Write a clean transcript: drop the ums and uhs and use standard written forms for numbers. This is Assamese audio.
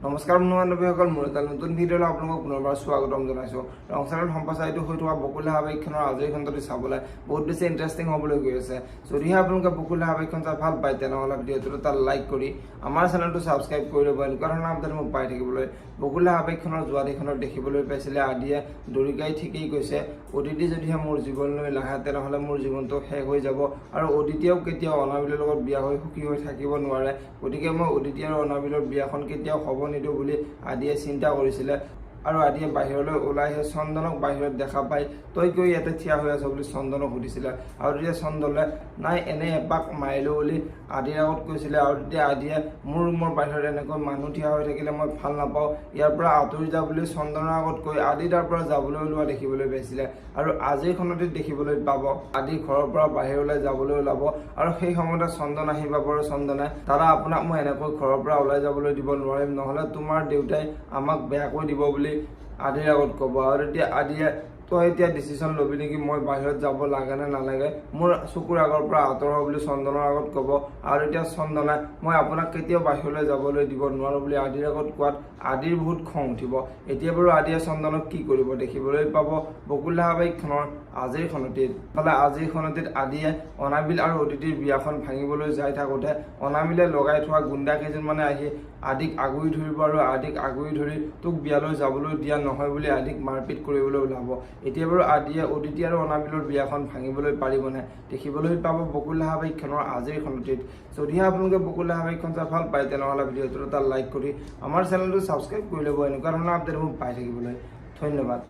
নমস্কাৰ বন্ধু-বান্ধৱীসকল, মোৰ এটা নতুন ভিডিঅ'লৈ আপোনালোকক পুনৰবাৰ স্বাগতম জনাইছোঁ। ৰংচাৰত সম্প্ৰচাৰিত হৈ থকা বকুলা আৱেগখনৰ আজিৰ খণ্ডটো চাবলৈ বহুত বেছি ইণ্টাৰেষ্টিং হ'বলৈ গৈ আছে। যদিহে আপোনালোকে বকুলা আৱেগখন চাই ভাল পায় তেনেহ'লে ভিডিঅ'টো এটা লাইক কৰি আমাৰ চেনেলটো ছাবস্ক্ৰাইব কৰি ল'ব। এনেকুৱা ধৰণৰ আপডেট মোক পাই থাকিবলৈ। বকুলা আৱেগখনৰ যোৱাদিখনত দেখিবলৈ পাইছিলে আদিয়ে দৰিকাই ঠিকেই কৈছে, অদিতি যদিহে মোৰ জীৱনলৈ নাহে তেনেহ'লে মোৰ জীৱনটো শেষ হৈ যাব আৰু অদিতিয়েও কেতিয়াও অনাবিলৰ লগত বিয়া হৈ সুখী হৈ থাকিব নোৱাৰে। গতিকে মই অদিতি আৰু অনাবিলৰ বিয়াখন কেতিয়াও হ'ব নিদিওঁ বুলি আদিয়ে চিন্তা কৰিছিলে। আৰু আদিয়ে বাহিৰলৈ ওলাই আহি চন্দনক বাহিৰত দেখা পাই তই কিয় ইয়াতে থিয় হৈ আছ বুলি চন্দনক সুধিছিলে। আৰু তেতিয়া চন্দনে নাই এনে এপাক মাৰিলো বুলি আদিৰ আগত কৈছিলে। আৰু তেতিয়া আদিয়ে মোৰ ৰুমৰ বাহিৰত এনেকৈ মানুহ থিয় হৈ থাকিলে মই ভাল নাপাওঁ, ইয়াৰ পৰা আঁতৰি যা বুলি চন্দনৰ আগত কৈ আদি তাৰ পৰা যাবলৈ ওলোৱা দেখিবলৈ পাইছিলে। আৰু আজিৰখনতে দেখিবলৈ পাব আদি ঘৰৰ পৰা বাহিৰলৈ যাবলৈ ওলাব আৰু সেই সময়তে চন্দন আহি পাব আৰু চন্দনে দাদা আপোনাক মই এনেকৈ ঘৰৰ পৰা ওলাই যাবলৈ দিব নোৱাৰিম, নহ'লে তোমাৰ দেউতাই আমাক বেয়াকৈ দিব বুলি আদিৰ আগত ক'ব। আৰু তেতিয়া আদিয়ে তই এতিয়া ডিচিশ্যন ল'বি নেকি মই বাহিৰত যাব লাগে নে নালাগে, মোৰ চকুৰ আগৰ পৰা আঁতৰ হ বুলি চন্দনৰ আগত ক'ব। আৰু এতিয়া চন্দনে মই আপোনাক কেতিয়াও বাহিৰলৈ যাবলৈ দিব নোৱাৰোঁ বুলি আদিৰ আগত কোৱাত আদিৰ বহুত খং উঠিব। এতিয়া বাৰু আদিয়ে চন্দনক কি কৰিব দেখিবলৈ পাব বকুলা আৱেগখনৰ আজিৰ খনতিত। ফালে আজিৰ খনতিত আদিয়ে অনাবিল আৰু অদিতিৰ বিয়াখন ভাঙিবলৈ যাই থাকোঁতে অনাবিলে লগাই থোৱা গুণ্ডা কেইজনমানে আহি আদিক আগুৰি ধৰিব আৰু আদিক আগুৰি ধৰি তোক বিয়ালৈ যাবলৈ দিয়া নহয় বুলি আদিক মাৰপিট কৰিবলৈ ওলাব। এতিয়া বাৰু আদিয়ে অদিতি আৰু অনাবিলৰ বিয়াখন ভাঙিবলৈ পাৰিবনে দেখিবলৈ পাব বকুলা আৱেগখনৰ আজিৰ খনতিত। যদিহে আপোনালোকে বকুলা আৱেগখন চাই ভাল পায় তেনেহ'লে ভিডিঅ'টো এটা লাইক কৰি আমাৰ চেনেলটো ছাবস্ক্ৰাইব কৰি ল'ব। এনেকুৱা ধৰণৰ আপডেট মোক পাই থাকিবলৈ ধন্যবাদ।